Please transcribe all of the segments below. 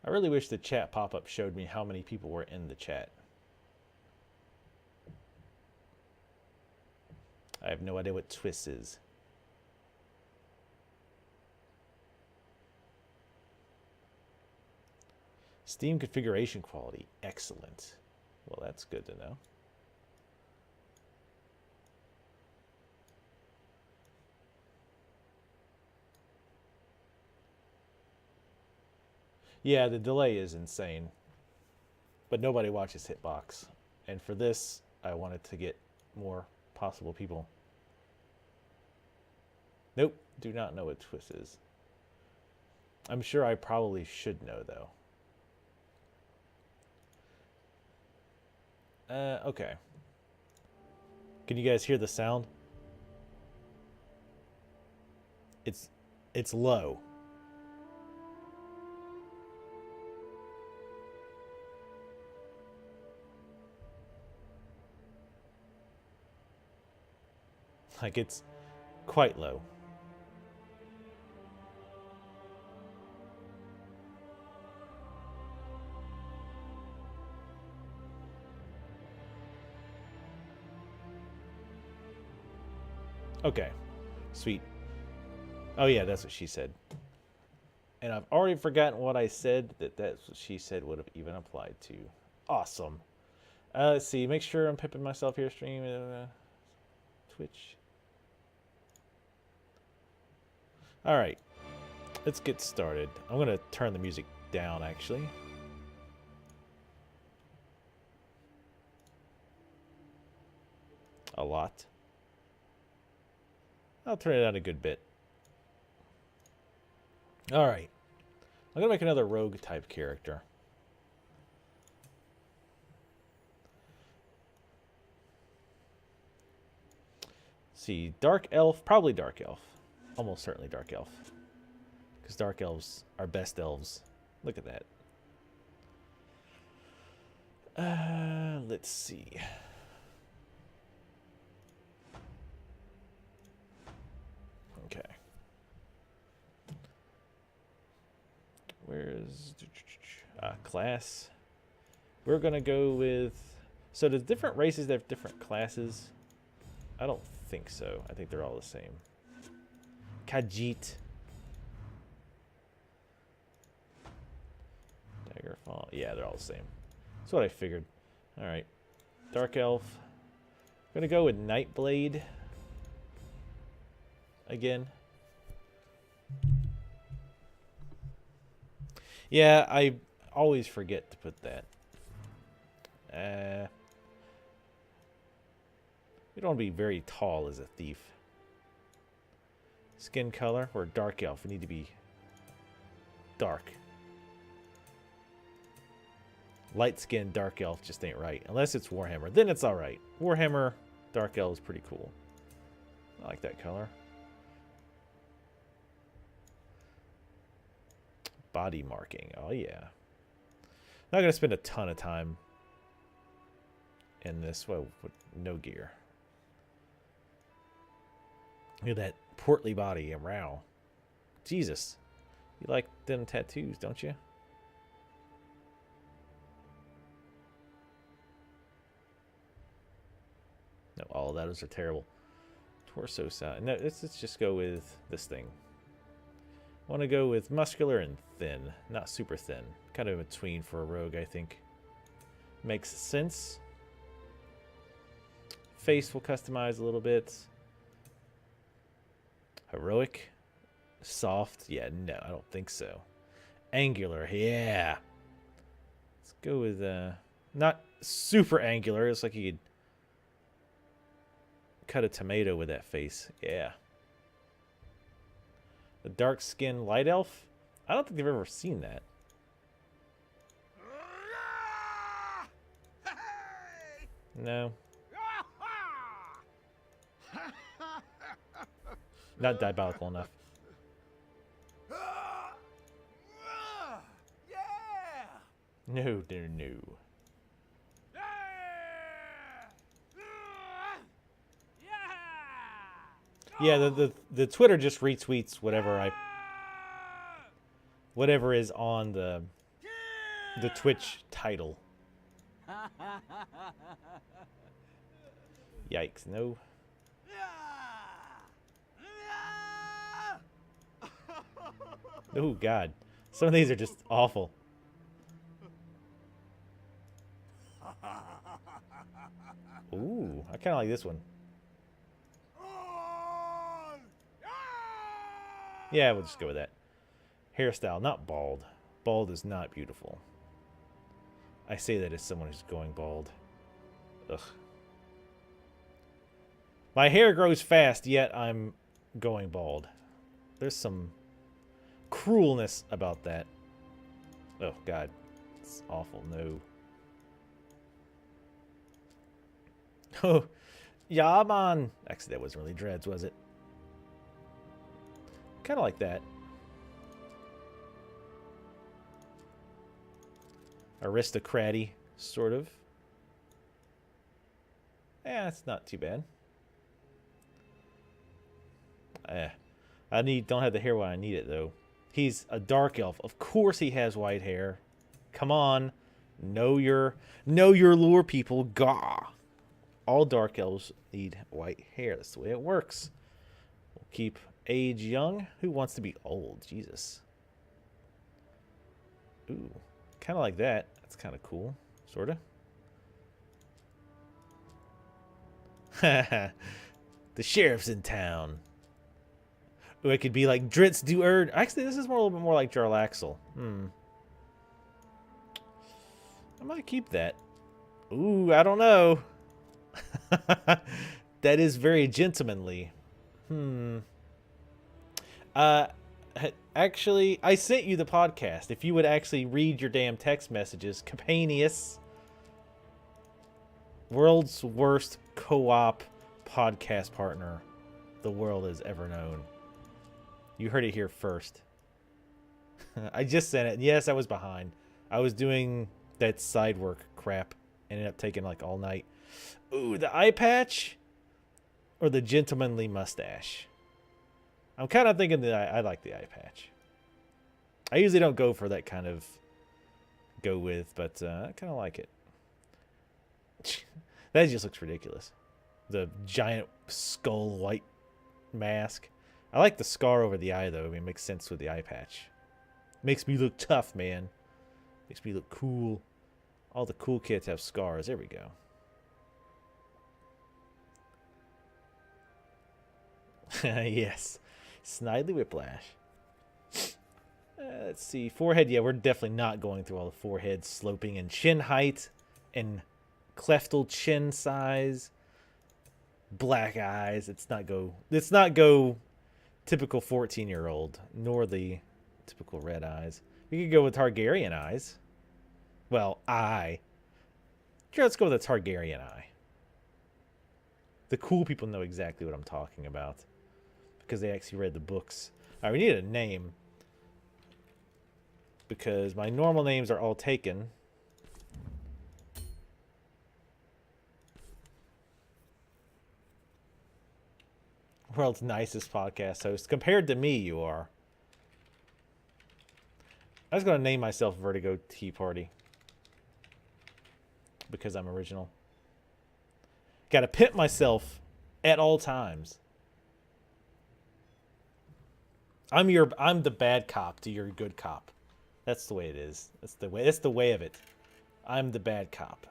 I really wish the chat pop-up showed me how many people were in the chat. I have no idea what Twist is. Steam configuration quality, excellent. Well, that's good to know. Yeah, the delay is insane. But nobody watches Hitbox. And for this, I wanted to get more possible people. Nope, do not know what Twist is. I'm sure I probably should know, though. Okay. Can you guys hear the sound? It's low. Like, it's quite low. Okay, sweet. Oh yeah, that's what she said. And I've already forgotten what I said that's what she said would have even applied to. Awesome. Let's see. Make sure I'm pimping myself here. Stream Twitch. All right, let's get started. I'm gonna turn the music down actually. A lot. I'll turn it down a good bit. All right. I'm going to make another rogue type character. Let's see, Dark Elf, probably Dark Elf. Almost certainly Dark Elf. Because Dark Elves are best elves. Look at that. Let's see. Okay. Where's class? We're gonna go with. So does different races have different classes? I don't think so. I think they're all the same. Khajiit. Daggerfall. Yeah, they're all the same. That's what I figured. All right. Dark Elf. I'm gonna go with Nightblade. Again. Yeah, I always forget to put that. We don't want to be very tall as a thief. Skin color, or dark elf. We need to be dark. Light skin, dark elf just ain't right. Unless it's Warhammer. Then it's alright. Warhammer, dark elf is pretty cool. I like that color. Body marking. Oh, yeah. Not going to spend a ton of time in this. Well, with no gear. Look at that portly body. Wow. Jesus. You like them tattoos, don't you? No, all of those are terrible. Torso side. No, let's just go with this thing. I want to go with muscular and thin, not super thin. Kind of in between for a rogue, I think. Makes sense. Face will customize a little bit. Heroic. Soft. Yeah, no, I don't think so. Angular. Yeah. Let's go with, not super angular. It's like you could cut a tomato with that face. Yeah. The dark skin light elf? I don't think they've ever seen that. No. Not diabolical enough. No, no, no. Yeah, the Twitter just retweets whatever is on the the Twitch title. Yikes, no. Oh, God. Some of these are just awful. Ooh, I kind of like this one. Yeah, we'll just go with that. Hairstyle, not bald. Bald is not beautiful. I say that as someone who's going bald. Ugh. My hair grows fast, yet I'm going bald. There's some cruelness about that. Oh, God. It's awful. No. Oh, yeah, man. Actually, that wasn't really dreads, was it? Kind of like that. Aristocraty, sort of. Yeah, it's not too bad. Don't have the hair when I need it, though. He's a dark elf. Of course he has white hair. Come on. Know your lore, people. Gah. All dark elves need white hair. That's the way it works. We'll keep age young. Who wants to be old? Jesus. Ooh. Kind of like that. That's kind of cool. Sort of. The sheriff's in town. Ooh, it could be like Dritz du Erd. Actually, this is a little bit more like Jarlaxle. I might keep that. Ooh, I don't know. That is very gentlemanly. Actually, I sent you the podcast. If you would actually read your damn text messages. Capanius. World's worst co-op podcast partner the world has ever known. You heard it here first. I just sent it. Yes, I was behind. I was doing that side work crap. Ended up taking like all night. Ooh, the eye patch or the gentlemanly mustache? I'm kind of thinking that I like the eye patch. I usually don't go for that kind of go with, but I kind of like it. That just looks ridiculous. The giant skull white mask. I like the scar over the eye, though. I mean, it makes sense with the eye patch. Makes me look tough, man. Makes me look cool. All the cool kids have scars. There we go. Yes. Snidely Whiplash. Let's see. Forehead. Yeah, we're definitely not going through all the forehead sloping and chin height and cleftal chin size. Black eyes. Let's not go typical 14-year-old, nor the typical red eyes. We could go with Targaryen eyes. Well, Sure, let's go with a Targaryen eye. The cool people know exactly what I'm talking about because they actually read the books. All right, we need a name because my normal names are all taken. World's nicest podcast host. Compared to me, you are. I was going to name myself Vertigo Tea Party because I'm original. Got to pimp myself at all times. I'm the bad cop to your good cop. That's the way it is. That's the way of it. I'm the bad cop.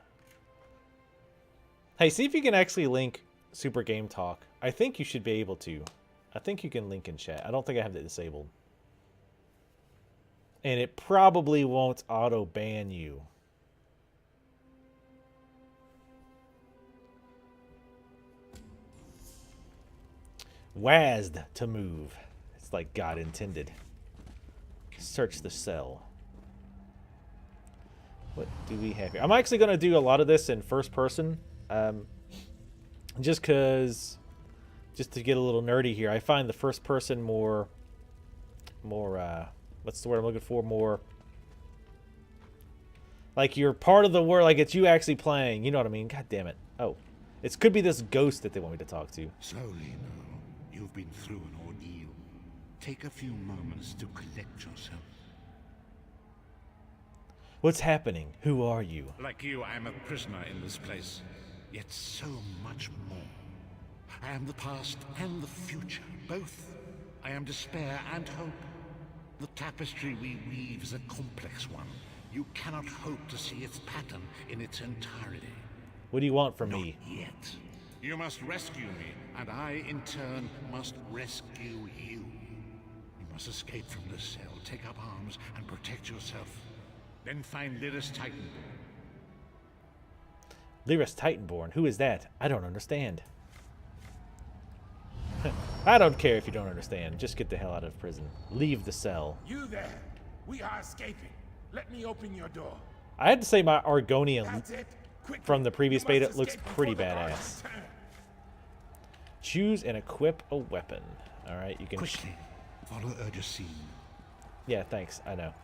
Hey, see if you can actually link Super Game Talk. I think you should be able to. I think you can link in chat. I don't think I have it disabled. And it probably won't auto ban you. WASD to move. It's like God intended. Search the cell. What do we have here? I'm actually going to do a lot of this in first person. Just to get a little nerdy here, I find the first person more what's the word I'm looking for? More like you're part of the world, like it's you actually playing. You know what I mean? God damn it. Oh, it could be this ghost that they want me to talk to. So, Lino, you've been through an ordeal. Take a few moments to collect yourself. What's happening? Who are you? Like you, I am a prisoner in this place. Yet so much more. I am the past and the future, both. I am despair and hope. The tapestry we weave is a complex one. You cannot hope to see its pattern in its entirety. What do you want from me? Yet. You must rescue me, and I, in turn, must rescue you. You must escape from this cell, take up arms, and protect yourself. Then find Lyris Titanborn. Lyris Titanborn? Who is that? I don't understand. I don't care if you don't understand. Just get the hell out of prison. Leave the cell. You there. We are escaping. Let me open your door. I had to say my Argonian That's it. Quickly. from the previous You beta must looks escape pretty before the guards badass. return. Choose and equip a weapon. Alright, you can... Quickly, follow Urgesine. Yeah, thanks. I know.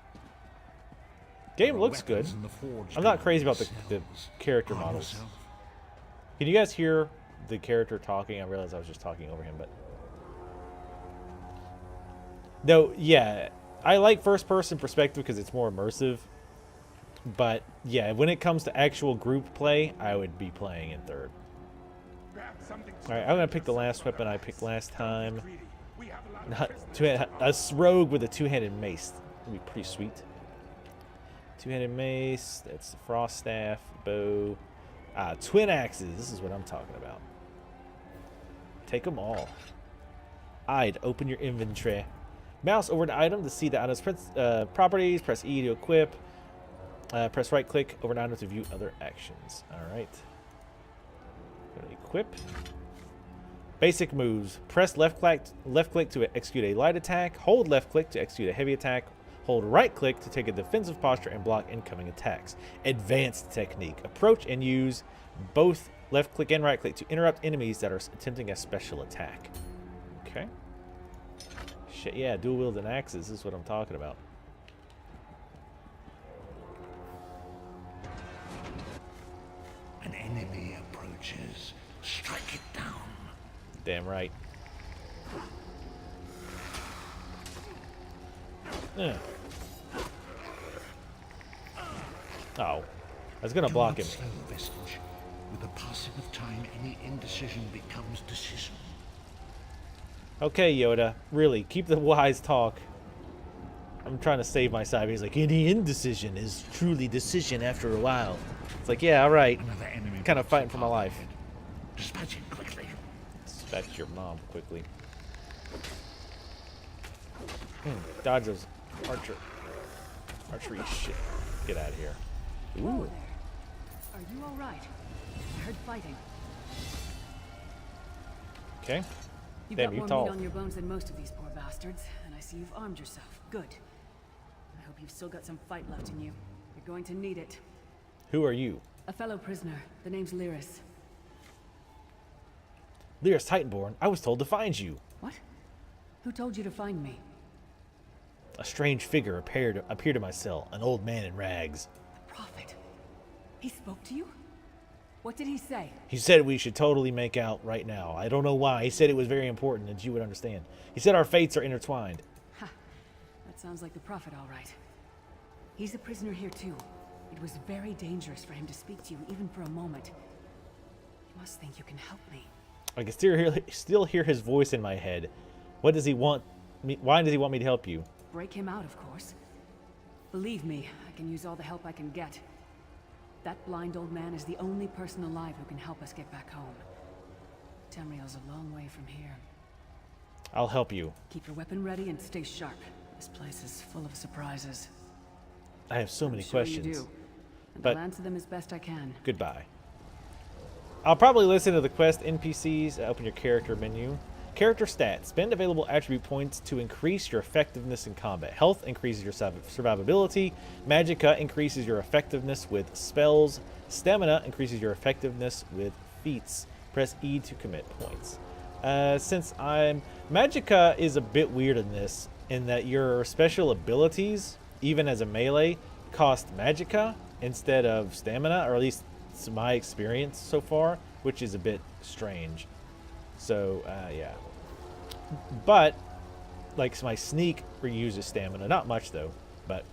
Game looks good. Weapons in the forge I'm not door crazy about the cells. character Arm models. yourself. Can you guys hear the character talking? I realized I was just talking over him, but... No, yeah. I like first-person perspective because it's more immersive. But, yeah, when it comes to actual group play, I would be playing in third. Grab something to Alright, I'm going to pick the last weapon I picked last time. greedy. We have a lot of Not, a rogue with a two-handed mace. That'd be pretty sweet. Two-handed mace. That's the frost staff, bow. Twin axes. This is what I'm talking about. Take them all. I'd open your inventory. Mouse over the item to see the item's properties. Press E to equip. Press right click over an item to view other actions. Alright. Go to equip. Basic moves. Press left click to execute a light attack. Hold left click to execute a heavy attack. Hold right click to take a defensive posture and block incoming attacks. Advanced technique. Approach and use both left click and right click to interrupt enemies that are attempting a special attack. Okay. Shit, yeah, dual wielding axes is what I'm talking about. An enemy approaches. Strike it down. Damn right. Ugh. Oh. I was gonna block Do him. not slow, Vestige. With the passing of time, any indecision becomes decision. Okay, Yoda. Really, keep the wise talk. I'm trying to save my side. He's like, any indecision is truly decision after a while. It's like, yeah, alright. Another enemy. Kind of blocks fighting the for my path life. ahead. Dispatch it quickly. Dispatch your mom quickly. Dodge those archery shit. Get out of here. Whoa Ooh. there. Are you all right? I heard fighting. Okay. You've Damn, got you more tall. meat on your bones than most of these poor bastards, and I see you've armed yourself. Good. I hope you've still got some fight left in you. You're going to need it. Who are you? A fellow prisoner. The name's Lyris. Lyris Titanborn. I was told to find you. What? Who told you to find me? A strange figure appeared in my cell. An old man in rags. The Prophet. He spoke to you? What did he say? He said we should totally make out right now. I don't know why. He said it was very important and you would understand. He said our fates are intertwined. Ha. That sounds like the Prophet, all right. He's a prisoner here, too. It was very dangerous for him to speak to you, even for a moment. You must think you can help me. I can still hear his voice in my head. What does he want me? Why does he want me to help you? Break him out, of course. Believe me, I can use all the help I can get. That blind old man is the only person alive who can help us get back home. Tamriel's a long way from here. I'll help you. Keep your weapon ready and stay sharp. This place is full of surprises. I have so many Sure questions. you do. And but- I'll answer them as best I can. Goodbye. I'll probably listen to the quest NPCs. Open your character menu. Character stats. Spend available attribute points to increase your effectiveness in combat. Health increases your survivability. Magicka increases your effectiveness with spells. Stamina increases your effectiveness with feats. Press E to commit points. Since Magicka is a bit weird in this, in that your special abilities, even as a melee, cost Magicka instead of stamina, or at least it's my experience so far, which is a bit strange. So, yeah. But, like, my sneak reuses stamina. Not much, though. But,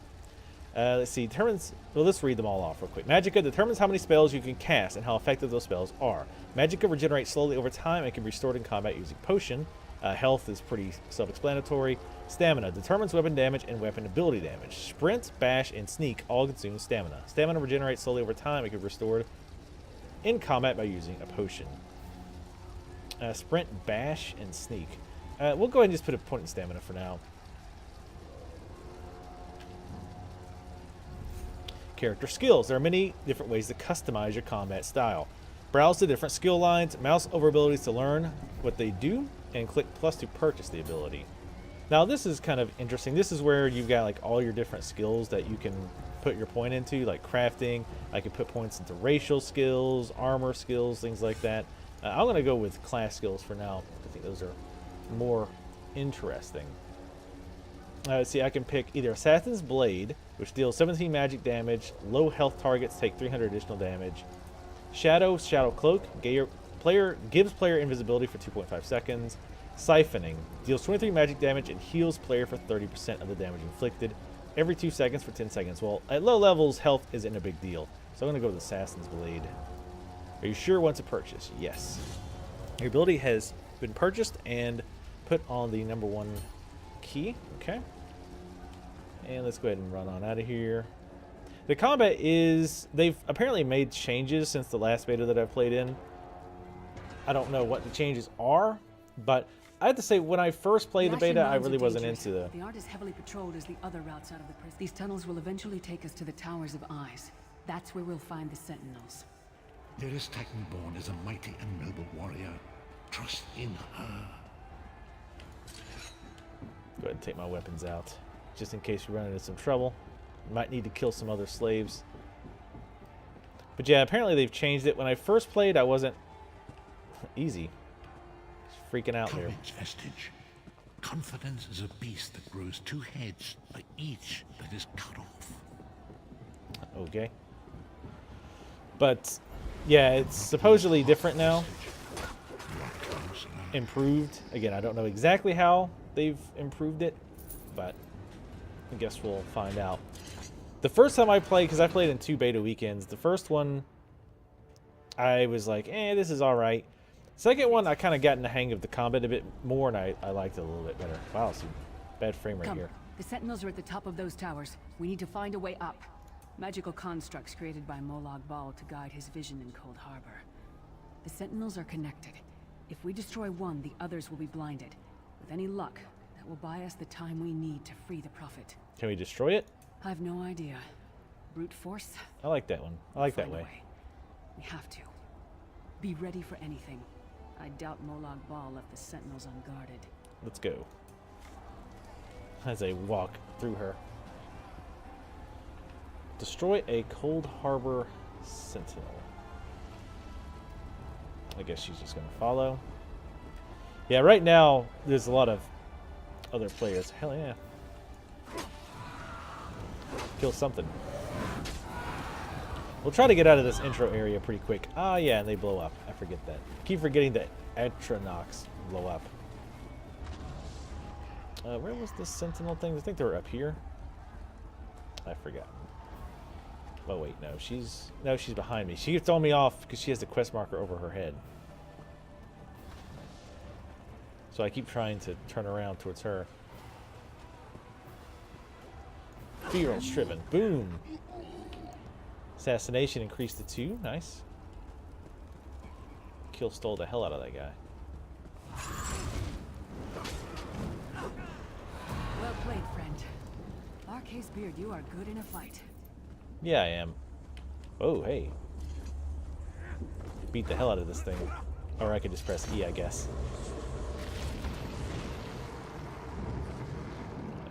Let's see. Determines. Well, let's read them all off real quick. Magicka determines how many spells you can cast and how effective those spells are. Magicka regenerates slowly over time and can be restored in combat using potion. Health is pretty self-explanatory. Stamina determines weapon damage and weapon ability damage. Sprint, bash, and sneak all consume stamina. Stamina regenerates slowly over time and can be restored in combat by using a potion. Sprint, bash, and sneak. We'll go ahead and just put a point in stamina for now. Character skills. There are many different ways to customize your combat style. Browse the different skill lines, mouse over abilities to learn what they do, and click plus to purchase the ability. Now this is kind of interesting. This is where you've got like all your different skills that you can put your point into, like crafting. I can put points into racial skills, armor skills, things like that. I'm going to go with class skills for now. I think those are more interesting. Let's see, I can pick either Assassin's Blade, which deals 17 magic damage. Low health targets take 300 additional damage. Shadow Cloak gives player invisibility for 2.5 seconds. Siphoning deals 23 magic damage and heals player for 30% of the damage inflicted every 2 seconds for 10 seconds. Well, at low levels, health isn't a big deal. So I'm going to go with Assassin's Blade. Are you sure once a purchase? Yes. Your ability has been purchased and put on the #1 key. Okay. And let's go ahead and run on out of here. The combat is... They've apparently made changes since the last beta that I've played in. I don't know what the changes are, but I have to say, when I first played the beta, I really wasn't into the... The aren't as heavily patrolled as the other routes out of the prison. These tunnels will eventually take us to the Towers of Eyes. That's where we'll find the Sentinels. Lyris Titanborn is a mighty and noble warrior. Trust in her. Go ahead and take my weapons out, just in case we run into some trouble. Might need to kill some other slaves. But yeah, apparently they've changed it. When I first played, I wasn't easy. Just freaking out there. Courage vestige. Confidence is a beast that grows 2 heads by each that is cut off. Okay. But yeah, it's supposedly different now. Improved. Again, I don't know exactly how they've improved it, but I guess we'll find out. The first time I played, because I played in 2 beta weekends, the first one I was like, this is alright. Second one, I kind of got in the hang of the combat a bit more, and I liked it a little bit better. Wow, some bad frame rate here. The Sentinels are at the top of those towers. We need to find a way up. Magical constructs created by Molag Bal to guide his vision in Cold Harbor. The Sentinels are connected. If we destroy one, the others will be blinded. With any luck, that will buy us the time we need to free the Prophet. Can we destroy it? I've no idea. Brute force? I like that one. I like that Find a way. We have to. Be ready for anything. I doubt Molag Bal left the Sentinels unguarded. Let's go. As I walk through her. Destroy a Cold Harbor Sentinel. I guess she's just going to follow. Yeah, right now, there's a lot of other players. Hell yeah. Kill something. We'll try to get out of this intro area pretty quick. Ah, yeah, and they blow up. I forget that. Keep forgetting that Atronachs blow up. Where was the Sentinel thing? I think they were up here. I forgot. Oh wait, no, she's behind me. She throw me off because she has the quest marker over her head. So I keep trying to turn around towards her. Feral Striven. Boom. Assassination increased to 2. Nice. Kill stole the hell out of that guy. Well played, friend. Arcase Beard, you are good in a fight. Yeah, I am. Oh, hey. Beat the hell out of this thing. Or I could just press E, I guess.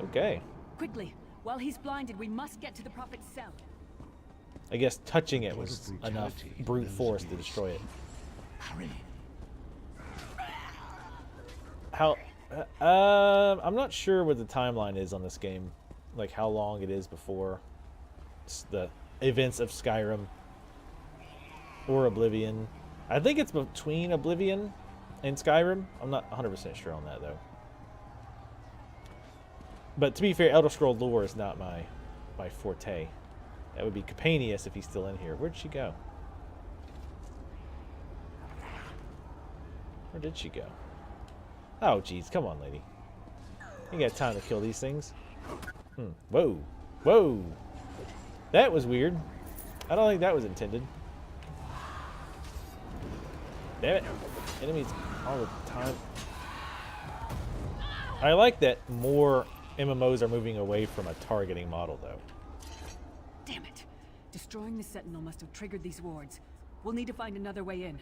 Okay. Quickly, while he's blinded, we must get to the Prophet's cell. I guess touching it was enough brute force to destroy it. Hurry. How... I'm not sure what the timeline is on this game. Like, how long it is before the events of Skyrim or Oblivion. I think it's between Oblivion and Skyrim. I'm not 100% sure on that, though. But to be fair, Elder Scrolls lore is not my my forte. That would be Capanius if he's still in here. Where'd she go? Where did she go? Oh, jeez. Come on, lady. You got time to kill these things. Whoa. Whoa. That was weird. I don't think that was intended. Damn it. Enemies all the time. I like that more MMOs are moving away from a targeting model, though. Damn it. Destroying the Sentinel must have triggered these wards. We'll need to find another way in.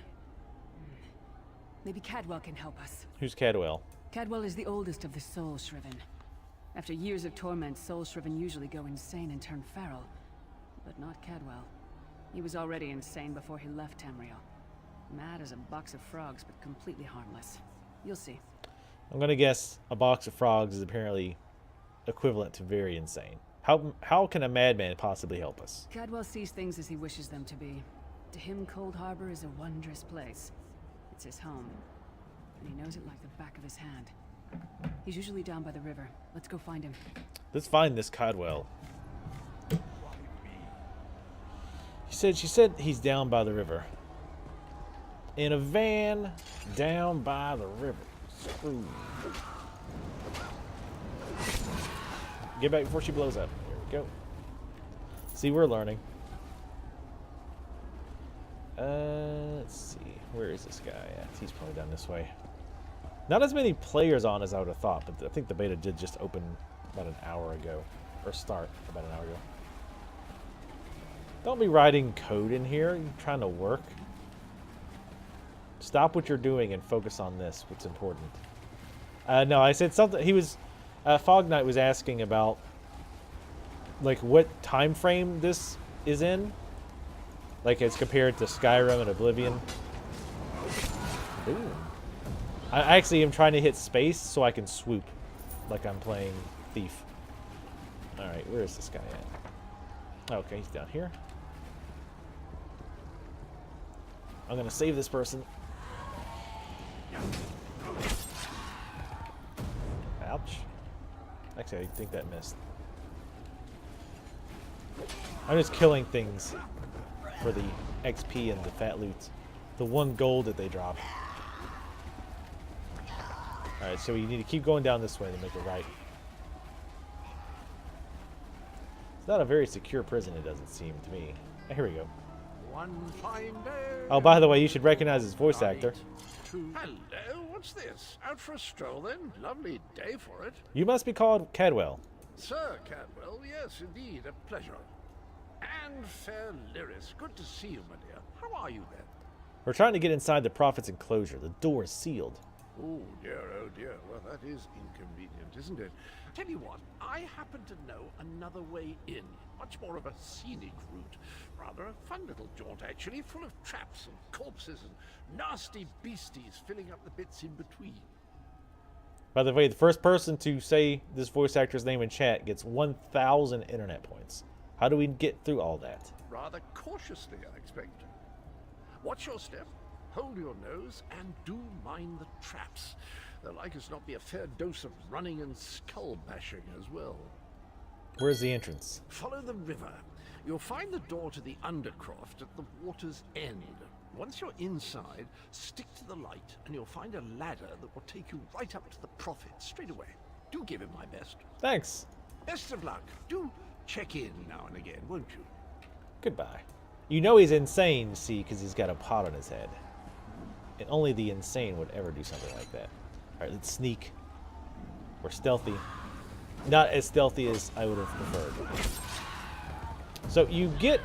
Maybe Cadwell can help us. Who's Cadwell? Cadwell is the oldest of the Soul Shriven. After years of torment, Soul Shriven usually go insane and turn feral. But not Cadwell. He was already insane before he left Tamriel. Mad as a box of frogs, but completely harmless. You'll see. I'm gonna guess a box of frogs is apparently equivalent to very insane. How can a madman possibly help us? Cadwell sees things as he wishes them to be. To him, Cold Harbor is a wondrous place. It's his home, and he knows it like the back of his hand. He's usually down by the river. Let's go find him. Let's find this Cadwell. She said he's down by the river. In a van down by the river. Screw. Get back before she blows up. Here we go. See, we're learning. Let's see. Where is this guy at? He's probably down this way. Not as many players on as I would have thought, but I think the beta did just open about an hour ago. Or start about an hour ago. Don't be writing code in here. You're trying to work. Stop what you're doing and focus on this. What's important. No, I said something. He was... Fog Knight was asking about... like, what time frame this is in. Like, as compared to Skyrim and Oblivion. Ooh. I actually am trying to hit space so I can swoop. Like I'm playing Thief. Alright, where is this guy at? Okay, he's down here. I'm gonna save this person. Ouch. Actually, I think that missed. I'm just killing things for the XP and the fat loot. The 1 gold that they drop. Alright, so you need to keep going down this way to make it right. It's not a very secure prison, it doesn't seem to me. Here we go. One fine day. Oh, by the way, you should recognize his voice actor. Hello, what's this? Out for a stroll then? Lovely day for it. You must be called Cadwell. Sir Cadwell, yes, indeed, a pleasure. And fair Lyris, good to see you, my dear. How are you then? We're trying to get inside the Prophet's enclosure. The door is sealed. Oh dear. Well, that is inconvenient, isn't it? Tell you what, I happen to know another way in. Much more of a scenic route. Rather a fun little jaunt, actually, full of traps and corpses and nasty beasties filling up the bits in between. By the way, the first person to say this voice actor's name in chat gets 1,000 internet points. How do we get through all that? Rather cautiously, I expect. Watch your step, hold your nose, and do mind the traps. There'll like as not be a fair dose of running and skull bashing as well. Where's the entrance? Follow the river. You'll find the door to the Undercroft at the water's end. Once you're inside, stick to the light, and you'll find a ladder that will take you right up to the Prophet straight away. Do give him my best. Thanks. Best of luck. Do check in now and again, won't you? Goodbye. You know he's insane, see, because he's got a pot on his head. And only the insane would ever do something like that. Alright, let's sneak. We're stealthy. Not as stealthy as I would have preferred. So you get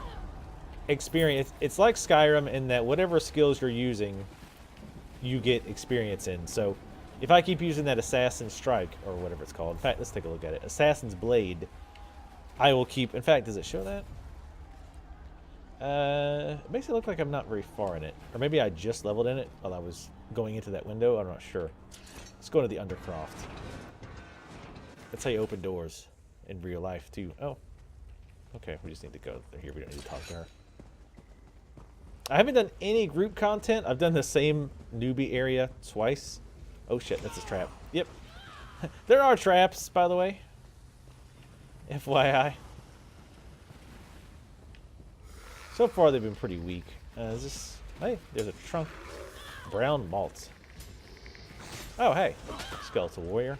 experience. It's like Skyrim in that whatever skills you're using, you get experience in. So if I keep using that Assassin's Strike, or whatever it's called. In fact, let's take a look at it. Assassin's Blade. I will keep... In fact, does it show that? It makes it look like I'm not very far in it. Or maybe I just leveled in it while I was going into that window. I'm not sure. Let's go to the Undercroft. That's how you open doors in real life, too. Oh. Okay, we just need to go here. We don't need to talk to her. I haven't done any group content. I've done the same newbie area twice. Oh, shit. That's a trap. Yep. There are traps, by the way. FYI. So far, they've been pretty weak. Is this... Hey, there's a trunk. Brown malt. Oh, hey. Skeletal warrior.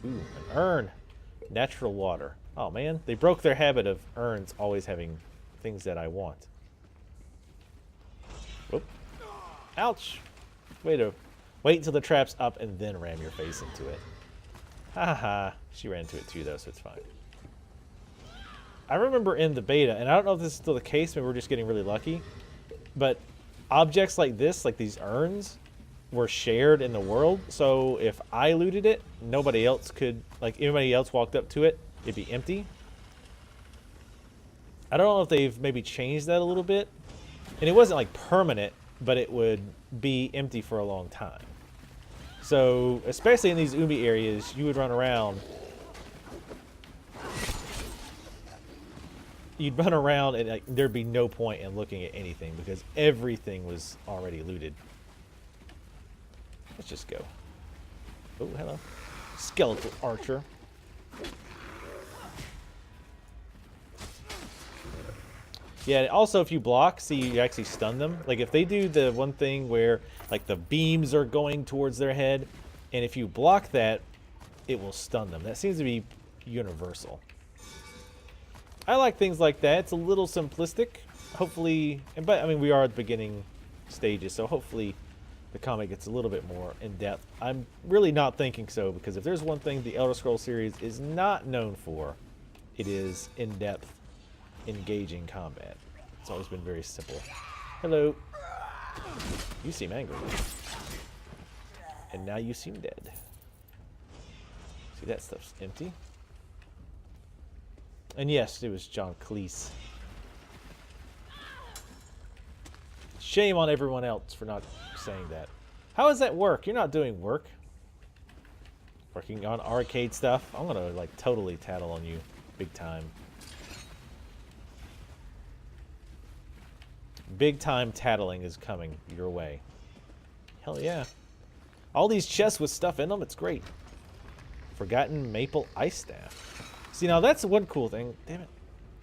Ooh, an urn. Natural water. Oh, man. They broke their habit of urns always having things that I want. Whoop. Ouch. Wait until the trap's up and then ram your face into it. Haha. She ran into it too, though, so it's fine. I remember in the beta, and I don't know if this is still the case, maybe we're just getting really lucky, but objects like this, like these urns, were shared in the world. So if I looted it, nobody else could, like anybody else walked up to it, it'd be empty. I don't know if they've maybe changed that a little bit. And it wasn't like permanent, but it would be empty for a long time. So, especially in these Umi areas, you would run around. You'd run around and like, there'd be no point in looking at anything because everything was already looted. Let's just go. Oh, hello. Skeletal archer. Yeah, also if you block, see, you actually stun them. Like if they do the one thing where like the beams are going towards their head, and if you block that, it will stun them. That seems to be universal. I like things like that. It's a little simplistic. Hopefully, but I mean, we are at the beginning stages, so hopefully the comic gets a little bit more in depth. I'm really not thinking so, because if there's one thing the Elder Scrolls series is not known for, it is in-depth, engaging combat. It's always been very simple. Hello. You seem angry. And now you seem dead. See, that stuff's empty. And yes, it was John Cleese. Shame on everyone else for not saying that. How does that work? You're not doing work. Working on arcade stuff. I'm gonna like totally tattle on you big time. Big time tattling is coming your way. Hell yeah. All these chests with stuff in them, it's great. Forgotten Maple Ice Staff. See, now that's one cool thing. Damn it.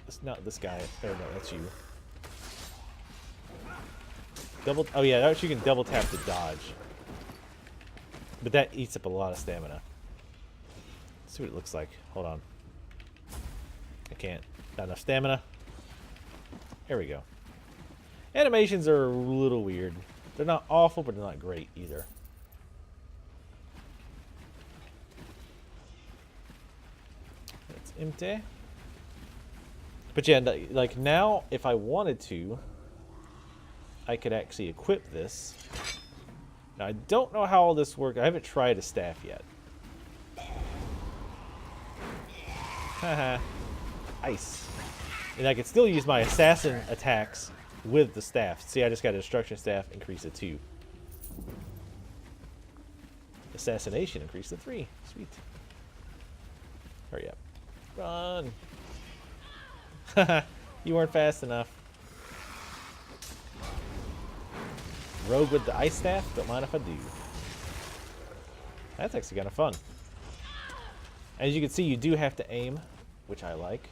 It's not this guy. Oh, no, that's you. Double. Oh, yeah, actually you can double tap to dodge. But that eats up a lot of stamina. Let's see what it looks like. Hold on. I can't. Not enough stamina. There we go. Animations are a little weird. They're not awful, but they're not great either. It's empty. But yeah, like now, if I wanted to, I could actually equip this. Now, I don't know how all this works. I haven't tried a staff yet. Haha. Ice. And I could still use my assassin attacks with the staff. See, I just got a destruction staff, increase it 2. Assassination, increase to 3. Sweet. Hurry up. Run. Haha. You weren't fast enough. Rogue with the ice staff? Don't mind if I do. That's actually kind of fun. As you can see, you do have to aim, which I like.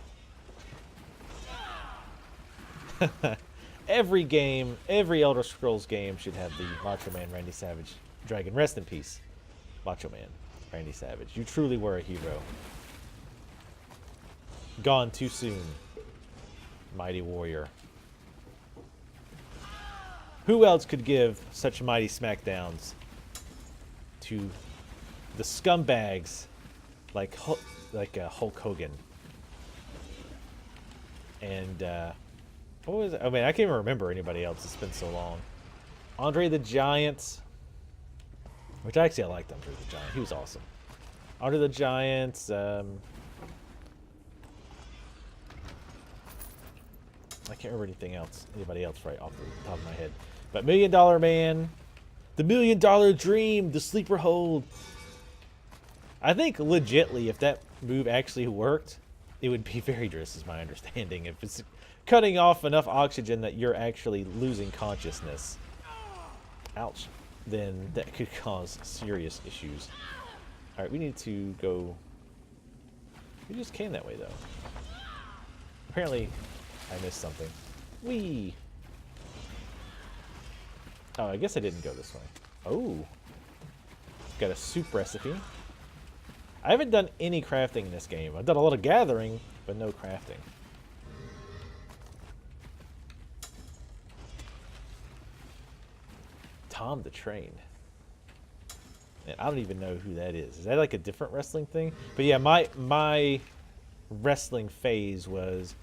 Every game, every Elder Scrolls game should have the Macho Man Randy Savage dragon. Rest in peace, Macho Man Randy Savage. You truly were a hero. Gone too soon, mighty warrior. Who else could give such mighty smackdowns to the scumbags like Hulk Hogan? And what was it? I mean, I can't even remember anybody else. It's been so long. Andre the Giant, which actually I liked Andre the Giant. He was awesome. Andre the Giant. I can't remember anything else. Anybody else right off the top of my head. But $1 Million Man, the $1 Million Dream, the Sleeper Hold. I think legitly, if that move actually worked, it would be very dangerous, is my understanding. If it's cutting off enough oxygen that you're actually losing consciousness, ouch, then that could cause serious issues. All right, we need to go We just came that way, though. Apparently, I missed something. Whee! Oh, I guess I didn't go this way. Oh. Got a soup recipe. I haven't done any crafting in this game. I've done a lot of gathering, but no crafting. Tom the Train. And I don't even know who that is. Is that like a different wrestling thing? But yeah, my wrestling phase was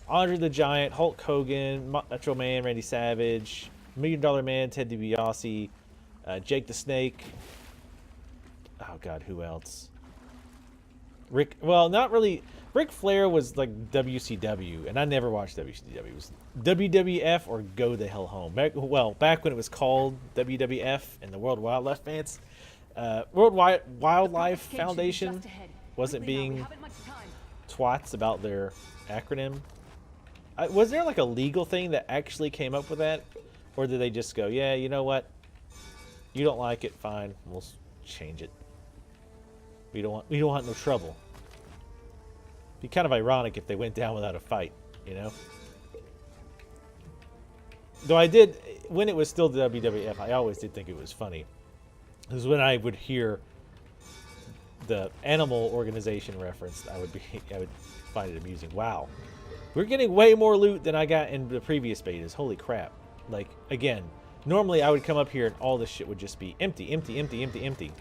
Andre the Giant, Hulk Hogan, Macho Man, Randy Savage, $1 Million Man, Ted DiBiase, Jake the Snake. Oh God, who else? Well, not really. Ric Flair was like WCW, and I never watched WCW. It was WWF or Go the Hell Home. Back when it was called WWF and the World Wildlife Fence, World Wildlife Foundation wasn't being twats about their acronym. Was there like a legal thing that actually came up with that, or did they just go, yeah, you know what? You don't like it, fine, we'll change it. We don't want no trouble. Be kind of ironic if they went down without a fight, you know? Though I did, when it was still the WWF, I always did think it was funny. Because when I would hear the animal organization referenced, I would find it amusing. Wow. We're getting way more loot than I got in the previous betas. Holy crap. Like, again, normally I would come up here and all this shit would just be empty, empty, empty, empty, empty.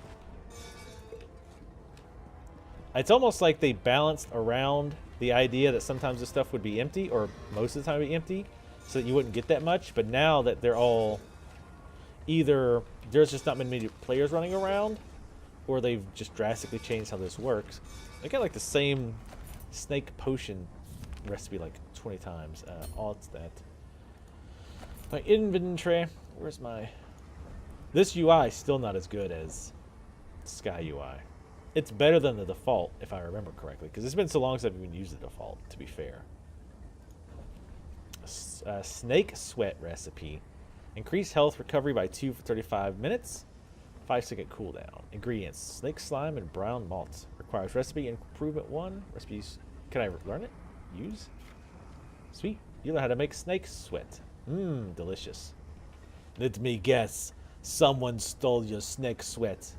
It's almost like they balanced around the idea that sometimes the stuff would be empty, or most of the time would be empty, so that you wouldn't get that much. But now that they're all either there's just not many players running around, or they've just drastically changed how this works. I got like the same snake potion recipe like 20 times. What's that? My inventory. Where's my... This UI is still not as good as Sky UI. It's better than the default, if I remember correctly, because it's been so long since I've even used the default, to be fair. Snake sweat recipe. Increase health recovery by 2 for 35 minutes. 5-second cooldown. Ingredients: snake slime and brown malt. Requires recipe improvement 1. Recipes. Can I learn it? Use? Sweet. You learn how to make snake sweat. Mmm, delicious. Let me guess. Someone stole your snake sweat.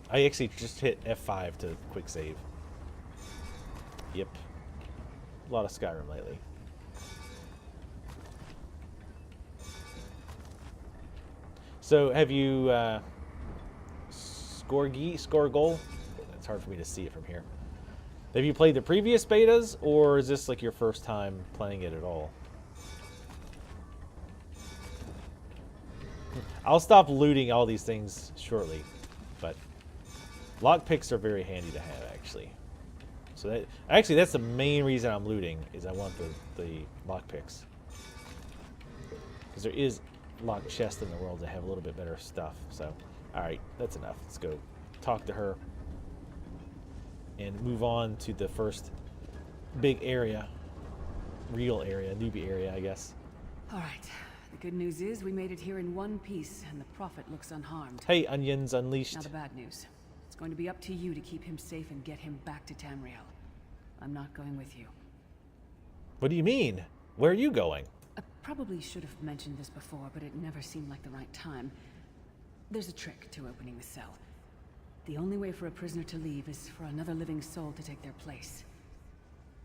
I actually just hit F5 to quick save. Yep. A lot of Skyrim lately. So, have you, Skorgol? It's hard for me to see it from here. Have you played the previous betas, or is this like your first time playing it at all? I'll stop looting all these things shortly, but lockpicks are very handy to have, actually. So that's the main reason I'm looting, is I want the lockpicks. Because there is locked chests in the world that have a little bit better stuff. So, alright, that's enough. Let's go talk to her and move on to the first big area. Real area, newbie area, I guess. Alright. The good news is we made it here in one piece, and the Prophet looks unharmed. Hey, Onions Unleashed. Now the bad news. It's going to be up to you to keep him safe and get him back to Tamriel. I'm not going with you. What do you mean? Where are you going? I probably should have mentioned this before, but it never seemed like the right time. There's a trick to opening the cell. The only way for a prisoner to leave is for another living soul to take their place.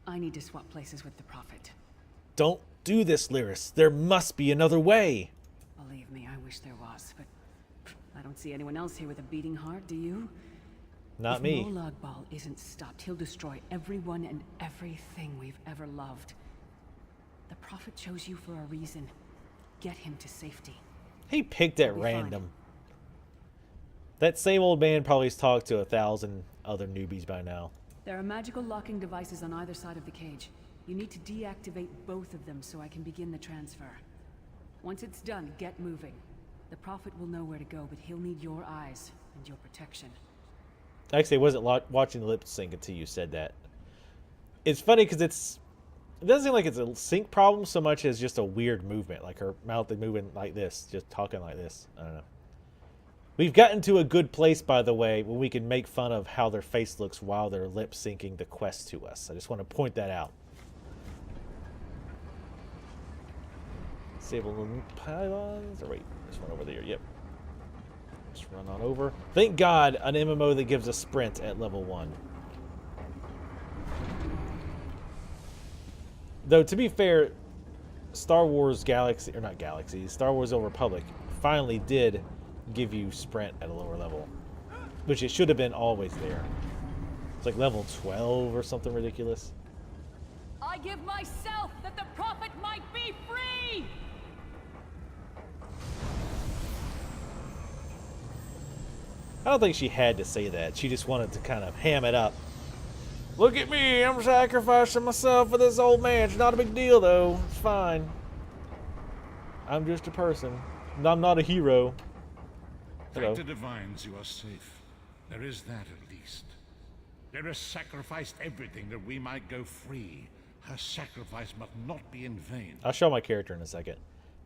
I need to swap places with the Prophet. Don't do this, Lyris. There must be another way. Believe me, I wish there was, but I don't see anyone else here with a beating heart, do you? Not me. If Molag Bal isn't stopped, he'll destroy everyone and everything we've ever loved. The Prophet chose you for a reason. Get him to safety. He picked at random. That same old man probably has talked to 1,000 other newbies by now. There are magical locking devices on either side of the cage. You need to deactivate both of them so I can begin the transfer. Once it's done, get moving. The Prophet will know where to go, but he'll need your eyes and your protection. Actually, I wasn't watching the lip sync until you said that. It's funny because it doesn't seem like it's a sync problem so much as just a weird movement, like her mouth is moving like this, just talking like this. I don't know. We've gotten to a good place, by the way, when we can make fun of how their face looks while they're lip syncing the quest to us. I just want to point that out. Disable the pylons. Or wait, there's one over there. Yep. Just run on over. Thank God, an MMO that gives a sprint at level 1. Though, to be fair, Star Wars Galaxy, or not Galaxy, Star Wars Old Republic finally did give you sprint at a lower level, which it should have been always there. It's like level 12 or something ridiculous. I give myself that the Prophet might be free! I don't think she had to say that. She just wanted to kind of ham it up. Look at me, I'm sacrificing myself for this old man. It's not a big deal, though. It's fine. I'm just a person. I'm not a hero. Hello. Thank the divines you are safe. There is that at least. Lyra sacrificed everything that we might go free. Her sacrifice must not be in vain. I'll show my character in a second.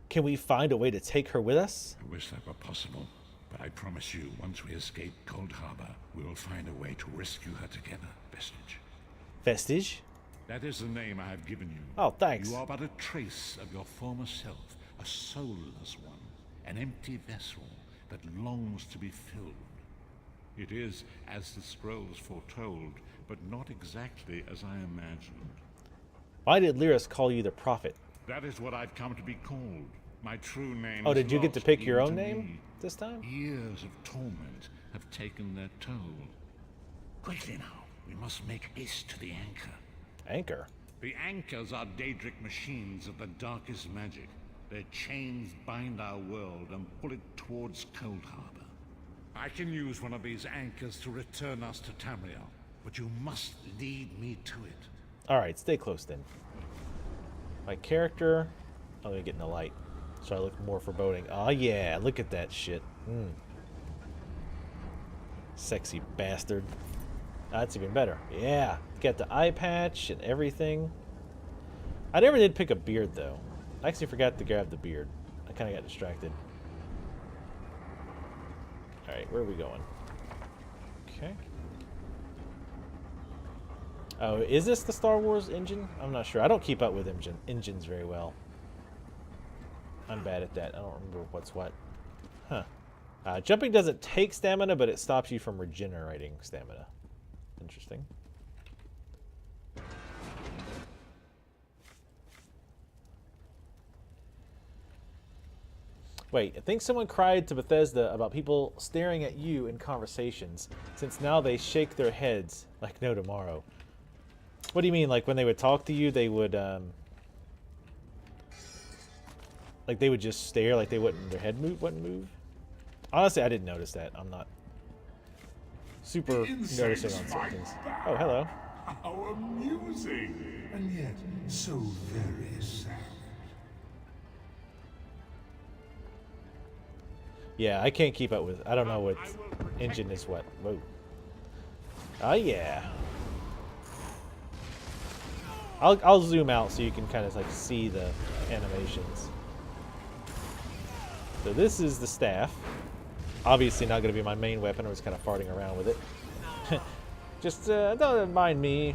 Can we find a way to take her with us? I wish that were possible, but I promise you, once we escape Cold Harbor, we will find a way to rescue her together, Vestige. Vestige? That is the name I have given you. Oh, thanks. You are but a trace of your former self, a soulless one, an empty vessel that longs to be filled. It is as the scrolls foretold, but not exactly as I imagined. Why did Lyris call you the Prophet? That is what I've come to be called. My true name Oh, is did you get to lost pick your even own to name me. this time? Years of torment have taken their toll. Quickly now, we must make haste to the anchor. Anchor? The anchors are Daedric machines of the darkest magic. Their chains bind our world and pull it towards Cold Harbor. I can use one of these anchors to return us to Tamriel, but you must lead me to it. Alright, stay close then. My character... Oh, let me get in the light. So I look more foreboding. Oh yeah, look at that shit. Sexy bastard. That's even better. Yeah, got the eye patch and everything. I never did pick a beard though. I actually forgot to grab the beard. I kind of got distracted. Alright, where are we going? Okay. Oh, is this the Star Wars engine? I'm not sure. I don't keep up with engines very well. I'm bad at that. I don't remember what's what. Huh. Jumping doesn't take stamina, but it stops you from regenerating stamina. Interesting. Wait, I think someone cried to Bethesda about people staring at you in conversations, since now they shake their heads like no tomorrow. What do you mean? Like when they would talk to you, they would, like they would just stare, like they wouldn't, their head wouldn't move? Honestly, I didn't notice that. I'm not super noticing on certain things. Oh, hello. How amusing, and yet so very sad. Yeah, I can't keep up with. I don't know what engine is what. Whoa. Oh yeah. I'll zoom out so you can kind of like see the animations. So this is the staff. Obviously not going to be my main weapon. I was kind of farting around with it. Just don't mind me.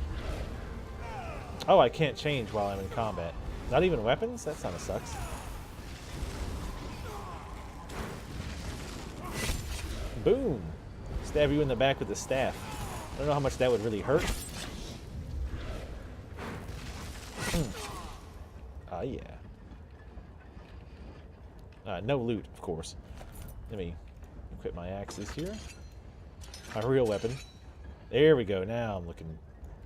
Oh, I can't change while I'm in combat. Not even weapons? That kind of sucks. Boom! Stab you in the back with the staff. I don't know how much that would really hurt. Ah, yeah. No loot, of course. Let me equip my axes here. My real weapon. There we go. Now I'm looking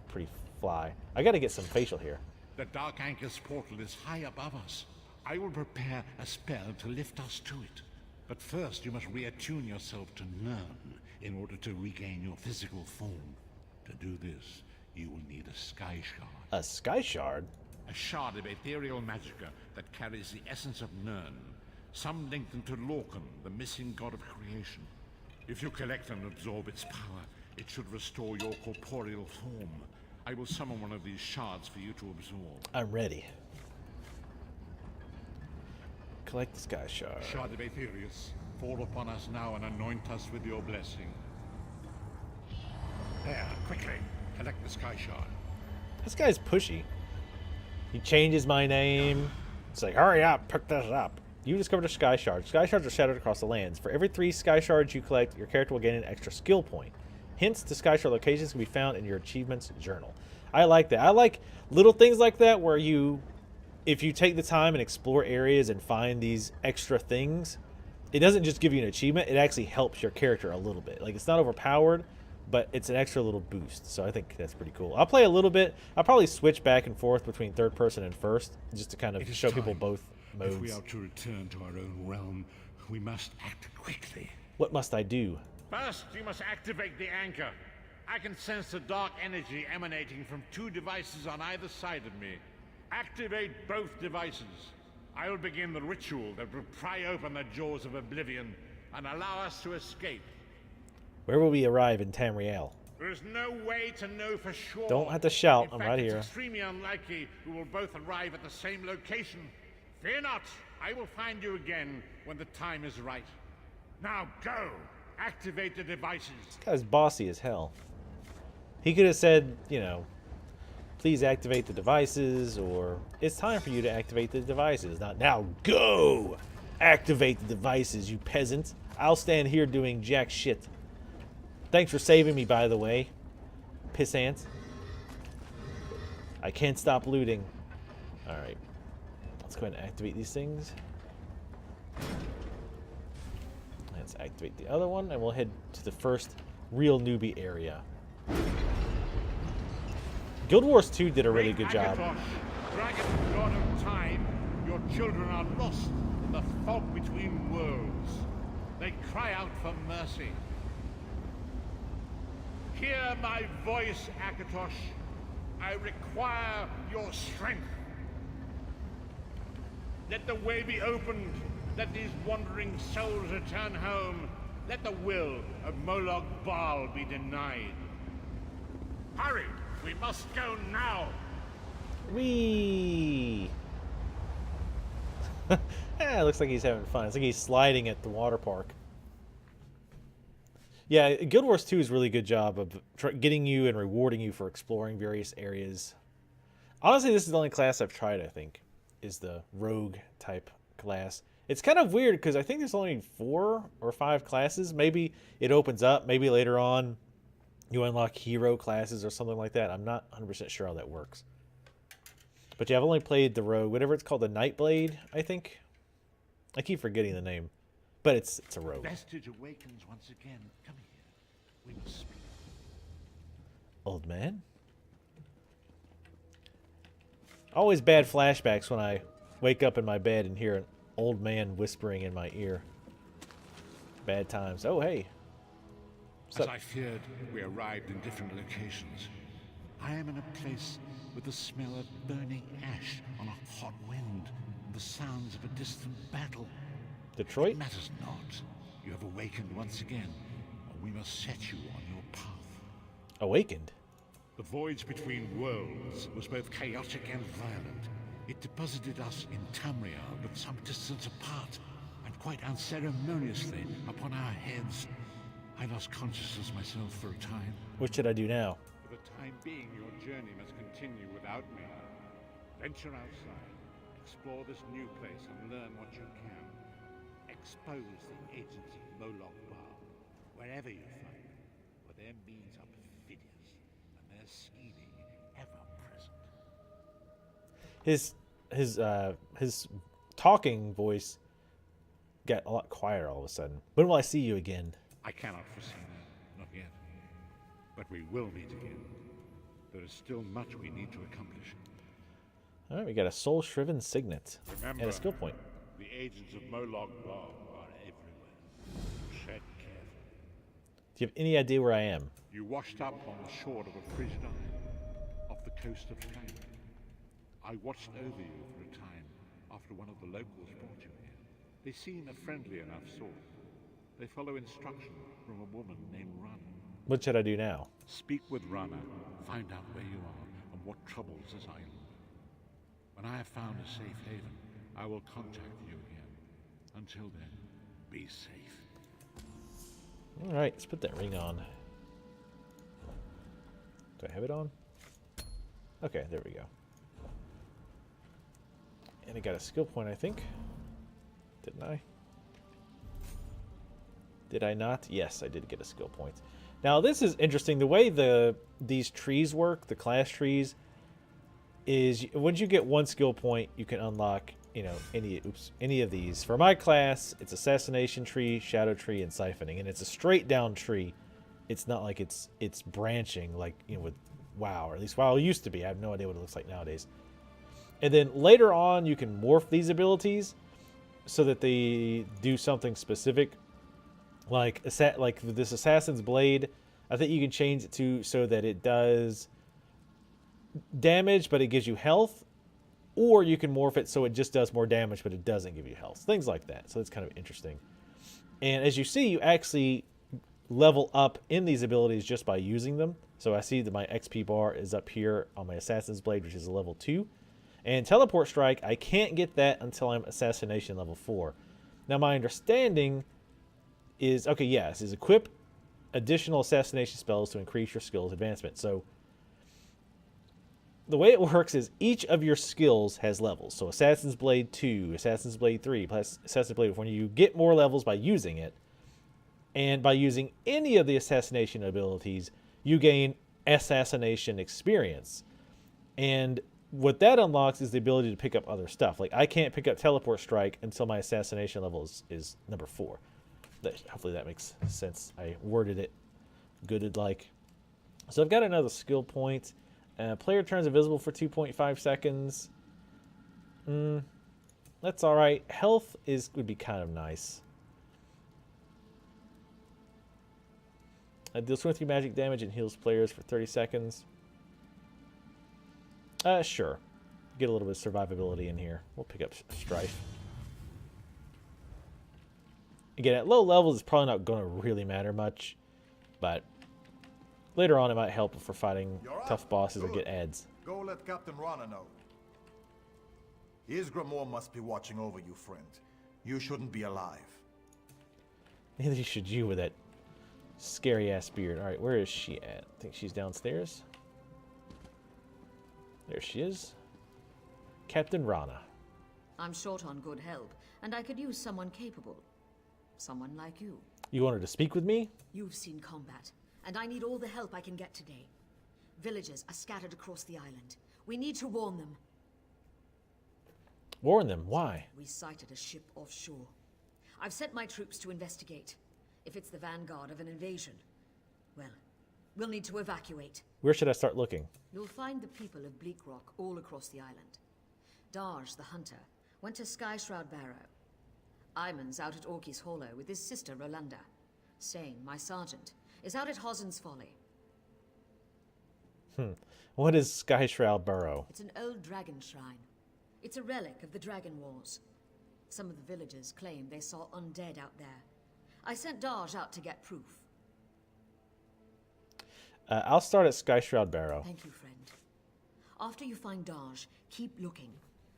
pretty fly. I gotta get some facial hair. The Dark Anchor's portal is high above us. I will prepare a spell to lift us to it. But first, you must reattune yourself to Nirn in order to regain your physical form. To do this, you will need a Sky Shard. A Sky Shard? A shard of ethereal magicka that carries the essence of Nirn. Some linked them to Lorcan, the missing god of creation. If you collect and absorb its power, it should restore your corporeal form. I will summon one of these shards for you to absorb. I'm ready. Collect the Sky Shard. Shard of Aetherius. Fall upon us now and anoint us with your blessing. There, quickly, collect the Sky Shard. This guy's pushy. He changes my name. It's like, hurry up, pick this up. You discovered a Sky Shard. Sky Shards are scattered across the lands. For every 3 Sky Shards you collect, your character will gain an extra skill point. Hints to Sky Shard locations can be found in your achievements journal. I like that. I like little things like that where you, if you take the time and explore areas and find these extra things, it doesn't just give you an achievement, it actually helps your character a little bit. Like, it's not overpowered, but it's an extra little boost. So I think that's pretty cool. I'll play a little bit. I'll probably switch back and forth between third person and first, just to kind of show people both modes. If we are to return to our own realm, we must act quickly. What must I do? First, you must activate the anchor. I can sense the dark energy emanating from 2 devices on either side of me. Activate both devices. I will begin the ritual that will pry open the jaws of oblivion and allow us to escape. Where will we arrive in Tamriel? There is no way to know for sure. Don't have to shout. In I'm fact, right it's here. extremely unlikely we will both arrive at the same location. Fear not. I will find you again when the time is right. Now go. Activate the devices. This guy's bossy as hell. He could have said, you know, please activate the devices, or it's time for you to activate the devices. Not now. Go! Activate the devices, you peasant. I'll stand here doing jack shit. Thanks for saving me, by the way. Pissant. I can't stop looting. Alright. Let's go ahead and activate these things. Let's activate the other one, and we'll head to the first real newbie area. Guild Wars 2 did a really good job. Dragon god of time, your children are lost in the fog between worlds. They cry out for mercy. Hear my voice, Akatosh. I require your strength. Let the way be opened. Let these wandering souls return home. Let the will of Molag Bal be denied. Hurry! We must go now! Whee! Yeah, it looks like he's having fun. It's like he's sliding at the water park. Yeah, Guild Wars 2 is a really good job of getting you and rewarding you for exploring various areas. Honestly, this is the only class I've tried, I think, is the rogue type class. It's kind of weird because I think there's only 4 or 5 classes. Maybe it opens up. Maybe later on you unlock hero classes or something like that. I'm not 100% sure how that works. But yeah, I've only played the rogue, whatever it's called, the Nightblade, I think. I keep forgetting the name. But it's a rogue. Vestige awakens once again. Come here. We must speak. Old man? Always bad flashbacks when I wake up in my bed and hear an old man whispering in my ear. Bad times. Oh, hey. As I feared, we arrived in different locations. I am in a place with the smell of burning ash on a hot wind and the sounds of a distant battle. Detroit? It matters not. You have awakened once again, and we must set you on your path. Awakened? The voyage between worlds was both chaotic and violent. It deposited us in Tamriel, but some distance apart, and quite unceremoniously upon our heads. I lost consciousness myself for a time. What should I do now? For the time being, your journey must continue without me. Venture outside, explore this new place, and learn what you can. Expose the agents of Molag Bal, wherever you find them, for their means are perfidious, and their scheming ever present. His talking voice got a lot quieter all of a sudden. When will I see you again? I cannot foresee that, not yet. But we will meet again. There is still much we need to accomplish. All right, we got a soul-shriven signet Remember, and a skill point. the agents of Molag Bal are everywhere. Tread carefully. Do you have any idea where I am? You washed up on the shore of a frigid island, off the coast of Fang. I watched over you for a time after one of the locals brought you here. They seem a friendly enough sort. They follow instruction from a woman named Rana. What should I do now? Speak with Rana, find out where you are and what troubles this island. When I have found a safe haven, I will contact you again. Until then, Be safe. All right, let's put that ring on. Do I have it on? Okay, there we go. And I got a skill point, I think. Didn't I? Did I not? Yes, I did get a skill point. Now, this is interesting. The way these trees work, the class trees, is once you get one skill point, you can unlock, you know, any of these. For my class, it's Assassination Tree, Shadow Tree, and Siphoning, and it's a straight down tree. It's not like it's branching like, you know, with WoW, or at least WoW used to be. I have no idea what it looks like nowadays. And then later on, you can morph these abilities so that they do something specific. Like this Assassin's Blade, I think you can change it to so that it does damage, but it gives you health. Or you can morph it so it just does more damage, but it doesn't give you health. Things like that. So it's kind of interesting. And as you see, you actually level up in these abilities just by using them. So I see that my XP bar is up here on my Assassin's Blade, which is a level 2. And Teleport Strike, I can't get that until I'm Assassination level 4. Now my understanding is, okay, yes, is equip additional assassination spells to increase your skills advancement. So the way it works is each of your skills has levels. So Assassin's Blade 2, Assassin's Blade 3, plus Assassin's Blade 4. When you get more levels by using it, and by using any of the assassination abilities, you gain assassination experience. And what that unlocks is the ability to pick up other stuff. Like, I can't pick up Teleport Strike until my assassination level is number 4. Hopefully that makes sense. I worded it good like. So I've got another skill point. Player turns invisible for 2.5 seconds. That's all right. Health would be kind of nice. Deals 23 magic damage and heals players for 30 seconds. Sure. Get a little bit of survivability in here. We'll pick up Strife. Again, at low levels, it's probably not going to really matter much, but later on it might help if we're fighting tough bosses or get ads. Go let Captain Rana know. Isgramor must be watching over you, friend. You shouldn't be alive. Neither should you with that scary-ass beard. Alright, where is she at? I think she's downstairs. There she is. Captain Rana. I'm short on good help, and I could use someone capable. Someone like you. You want her to speak with me? You've seen combat, and I need all the help I can get today. Villages are scattered across the island. We need to warn them. Warn them? Why? We sighted a ship offshore. I've sent my troops to investigate. If it's the vanguard of an invasion, well, we'll need to evacuate. Where should I start looking? You'll find the people of Bleak Rock all across the island. Darj, the hunter, went to Skyshroud Barrow. Iman's out at Orky's Hollow with his sister Rolanda. Sane, my sergeant, is out at Hosen's Folly. What is Skyshroud Burrow? It's an old dragon shrine. It's a relic of the Dragon Wars. Some of the villagers claim they saw undead out there. I sent Darj out to get proof. I'll start at Skyshroud Barrow. Thank you, friend. After you find Darj, keep looking.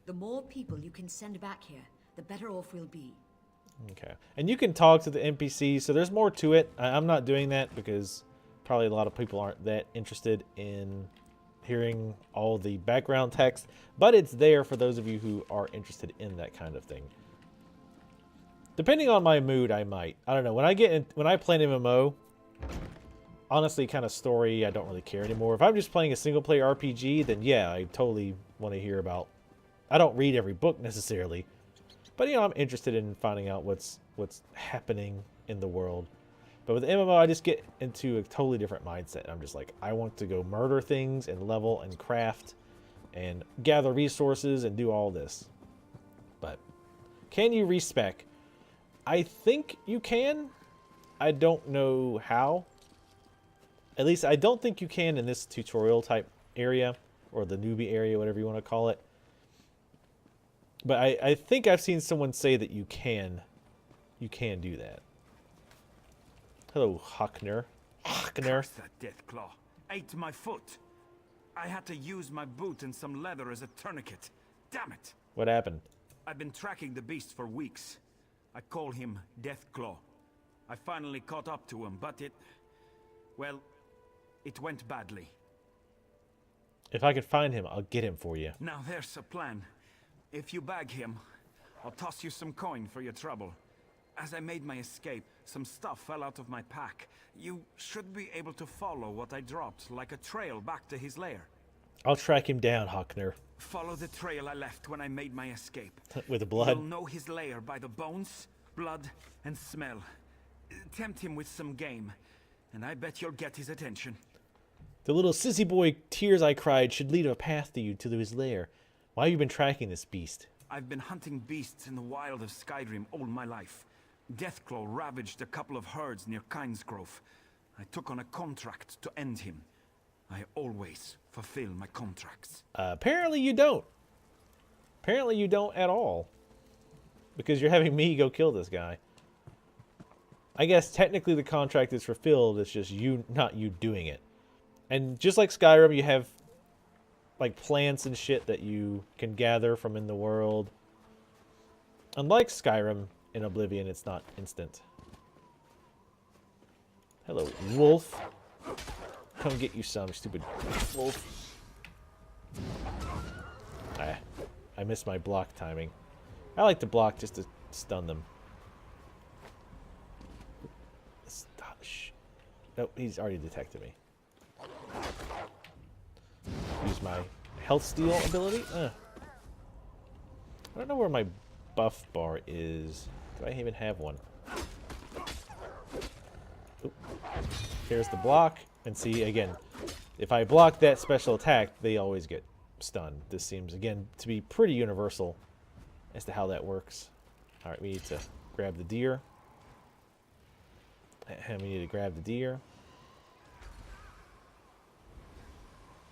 The more people you can send back here, the better off we'll be. Okay. And you can talk to the NPCs, so there's more to it. I'm not doing that because probably a lot of people aren't that interested in hearing all the background text, but it's there for those of you who are interested in that kind of thing. Depending on my mood, I might. I don't know. When I play an MMO, honestly, kind of story, I don't really care anymore. If I'm just playing a single-player RPG, then yeah, I totally want to hear about. I don't read every book necessarily, but you know, I'm interested in finding out what's happening in the world. But with MMO, I just get into a totally different mindset. I'm just like, I want to go murder things and level and craft and gather resources and do all this. But can you respec? I think you can. I don't know how. At least I don't think you can in this tutorial type area or the newbie area, whatever you want to call it. But I think I've seen someone say that you can do that. Hello, Hockner. Curse that Deathclaw. Ate my foot. I had to use my boot and some leather as a tourniquet. Damn it. What happened? I've been tracking the beast for weeks. I call him Deathclaw. I finally caught up to him, but well, it went badly. If I can find him, I'll get him for you. Now there's a plan. If you bag him, I'll toss you some coin for your trouble. As I made my escape, some stuff fell out of my pack. You should be able to follow what I dropped, like a trail back to his lair. I'll track him down, Hockner. Follow the trail I left when I made my escape. With the blood. You'll know his lair by the bones, blood, and smell. Tempt him with some game, and I bet you'll get his attention. The little sissy boy tears I cried should lead a path to you to his lair. Why have you been tracking this beast? I've been hunting beasts in the wild of Skydream all my life. Deathclaw ravaged a couple of herds near Kynesgrove. I took on a contract to end him. I always fulfill my contracts. Apparently you don't. Apparently you don't at all. Because you're having me go kill this guy. I guess technically the contract is fulfilled, it's just you, not you doing it. And just like Skyrim, you have like plants and shit that you can gather from in the world. Unlike Skyrim, in Oblivion, it's not instant. Hello, wolf. Come get you some, stupid wolf. I missed my block timing. I like to block just to stun them. Stop. Shh. Nope, he's already detected me. Use my health steal ability. I don't know where my buff bar is. Do I even have one? Oop. Here's the block. And see, again, if I block that special attack, they always get stunned. This seems, again, to be pretty universal as to how that works. Alright, we need to grab the deer. And we need to grab the deer.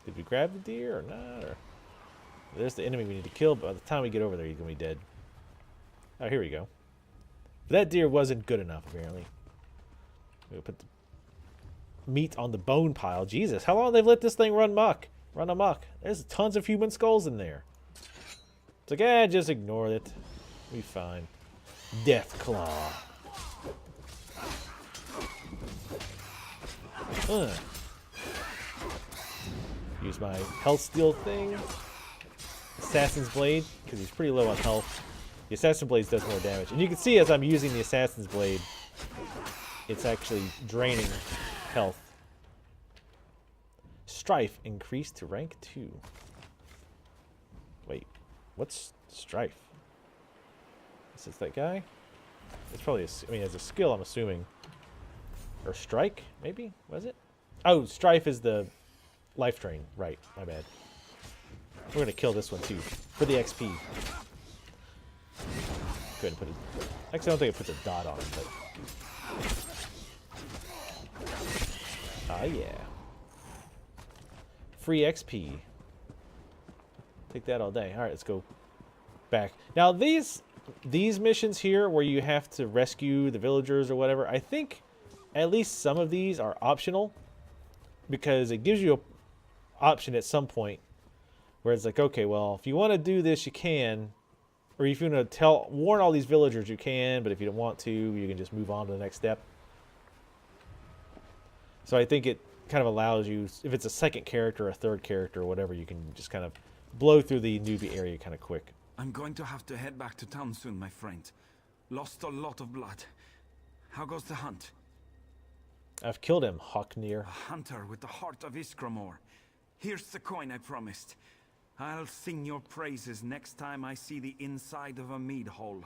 Did we grab the deer or not? Or there's the enemy we need to kill, but by the time we get over there, he's going to be dead. Oh, here we go. But that deer wasn't good enough, apparently. We'll put the meat on the bone pile. Jesus, how long they've let this thing run amok? There's tons of human skulls in there. It's like, just ignore it. We'll be fine. Deathclaw. Use my health steal thing. Assassin's Blade, because he's pretty low on health. The Assassin's Blade does more damage. And you can see as I'm using the Assassin's Blade, it's actually draining health. Strife increased to rank 2. Wait, what's Strife? Is this that guy? It's probably, as a skill, I'm assuming. Or Strike, maybe? Was it? Oh, Strife is the life drain. Right, my bad. We're going to kill this one, too, for the XP. Go ahead and put it. Actually, I don't think it puts a dot on it, but. Ah, yeah. Free XP. Take that all day. Alright, let's go back. Now, these missions here, where you have to rescue the villagers or whatever, I think at least some of these are optional. Because it gives you an option at some point where it's like, okay, well, if you want to do this, you can. Or if you want to warn all these villagers, you can. But if you don't want to, you can just move on to the next step. So I think it kind of allows you, if it's a second character, a third character, or whatever, you can just kind of blow through the newbie area kind of quick. I'm going to have to head back to town soon, my friend. Lost a lot of blood. How goes the hunt? I've killed him, Hocknir. A hunter with the heart of Iskramor. Here's the coin I promised. I'll sing your praises next time I see the inside of a mead hall.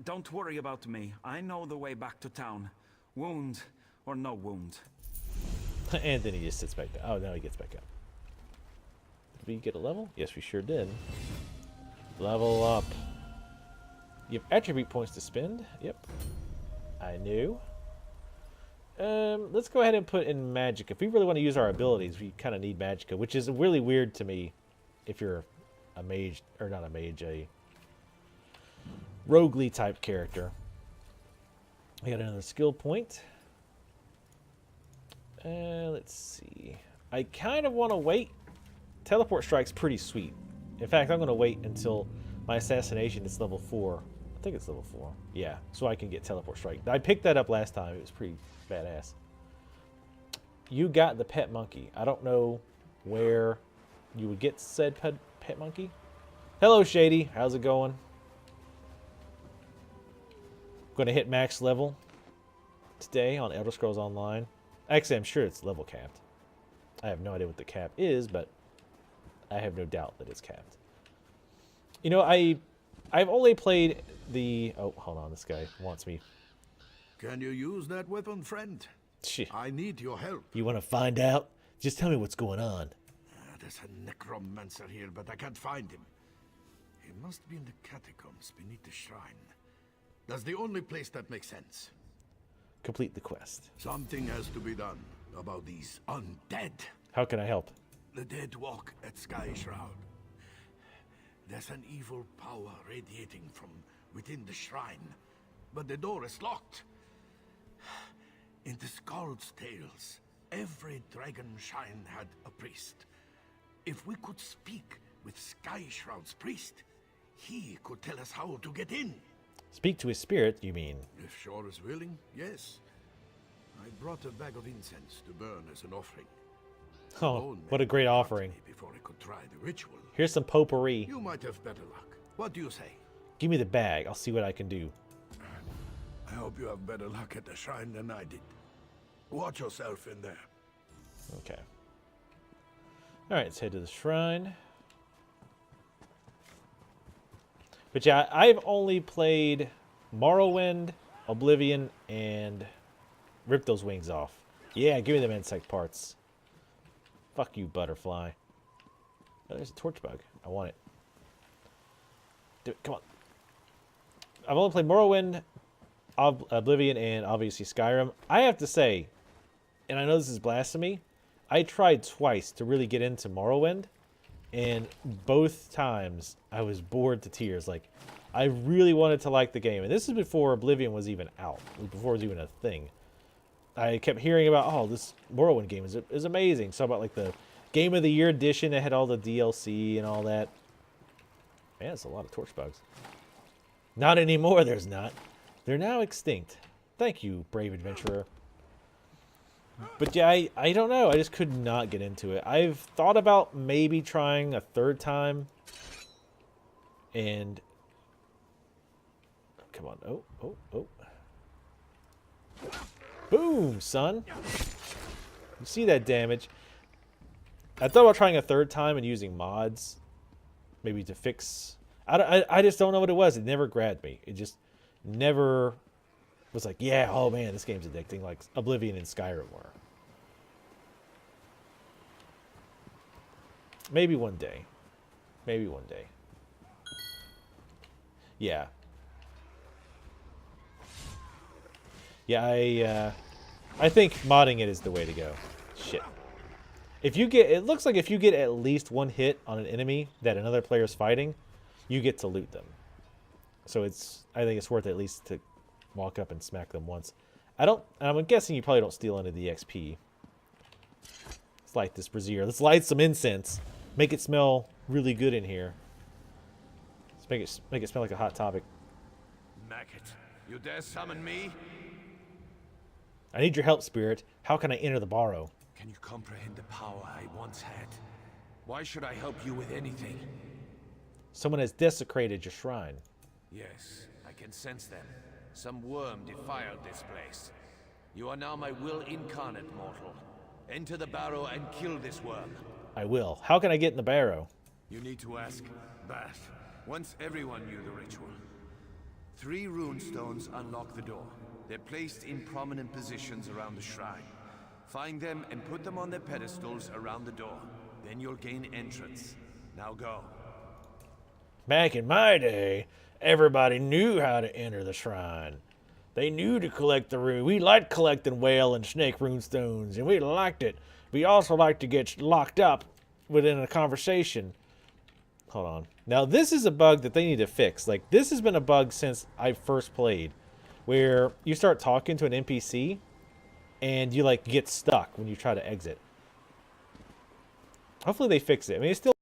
Don't worry about me. I know the way back to town. Wound or no wound. And then he just sits back down. Oh, now he gets back up. Did we get a level? Yes, we sure did. Level up. You have attribute points to spend. Yep. I knew. Let's go ahead and put in magic. If we really want to use our abilities, we kind of need magicka, which is really weird to me if you're a mage, or not a mage, a roguely type character. I got another skill point. Let's see. I kind of want to wait. Teleport strike's pretty sweet. In fact, I'm going to wait until my assassination is level 4 I think it's level 4. Yeah, so I can get Teleport Strike. I picked that up last time. It was pretty badass. You got the pet monkey. I don't know where you would get said pet monkey. Hello, Shady. How's it going? Going to hit max level today on Elder Scrolls Online. Actually, I'm sure it's level capped. I have no idea what the cap is, but I have no doubt that it's capped. You know, I've only played the... Oh, hold on. This guy wants me. Can you use that weapon, friend? Shit. I need your help. You want to find out? Just tell me what's going on. There's a necromancer here, but I can't find him. He must be in the catacombs beneath the shrine. That's the only place that makes sense. Complete the quest. Something has to be done about these undead. How can I help? The dead walk at Sky Shroud. There's an evil power radiating from within the shrine, but the door is locked. In the Skald's tales, every dragon shrine had a priest. If we could speak with Sky Shroud's priest, he could tell us how to get in. Speak to his spirit, you mean? If Shore is willing, yes. I brought a bag of incense to burn as an offering. Oh, what a great offering. Before I could try the ritual. Here's some potpourri. You might have better luck. What do you say? Give me the bag. I'll see what I can do. I hope you have better luck at the shrine than I did. Watch yourself in there. Okay. Alright, let's head to the shrine. But yeah, I've only played Morrowind, Oblivion, and Rip Those Wings Off. Yeah, give me them insect parts. Fuck you, butterfly. Oh, there's a torch bug. I want it. Do it. Come on. I've only played Morrowind, Oblivion, and obviously Skyrim. I have to say, and I know this is blasphemy, I tried twice to really get into Morrowind, and both times I was bored to tears. Like, I really wanted to like the game, and this is before Oblivion was even out, before it was even a thing. I kept hearing about, oh, this Morrowind game is amazing. So about like the Game of the Year edition that had all the DLC and all that. Man, it's a lot of torch bugs. Not anymore, there's not. They're now extinct. Thank you, brave adventurer. But yeah, I don't know. I just could not get into it. I've thought about maybe trying a third time. And... Come on. Oh. Boom, son. You see that damage. I thought about trying a third time and using mods. Maybe to fix... I just don't know what it was. It never grabbed me. It just never was like, yeah, oh man, this game's addicting, like Oblivion and Skyrim were. Maybe one day. Maybe one day. Yeah. Yeah, I think modding it is the way to go. Shit. If you get, it looks like if you get at least one hit on an enemy that another player's fighting, you get to loot them. So I think it's worth it at least to walk up and smack them once. I'm guessing you probably don't steal any of the XP. Let's light this brazier. Let's light some incense. Make it smell really good in here. Let's make it smell like a hot topic. Maggot, you dare summon me? I need your help, Spirit. How can I enter the Barrow? Can you comprehend the power I once had? Why should I help you with anything? Someone has desecrated your shrine. Yes, I can sense them. Some worm defiled this place. You are now my will incarnate, mortal. Enter the Barrow and kill this worm. I will. How can I get in the Barrow? You need to ask Bath. Once everyone knew the ritual. 3 rune stones unlock the door. They're placed in prominent positions around the shrine. Find them and put them on their pedestals around the door. Then you'll gain entrance. Now go. Back in my day, everybody knew how to enter the shrine. They knew to collect the rune. We liked collecting whale and snake rune stones, and we liked it. We also liked to get locked up within a conversation. Hold on. Now, this is a bug that they need to fix. Like, this has been a bug since I first played, where you start talking to an NPC, and you, like, get stuck when you try to exit. Hopefully they fix it. I mean, it's still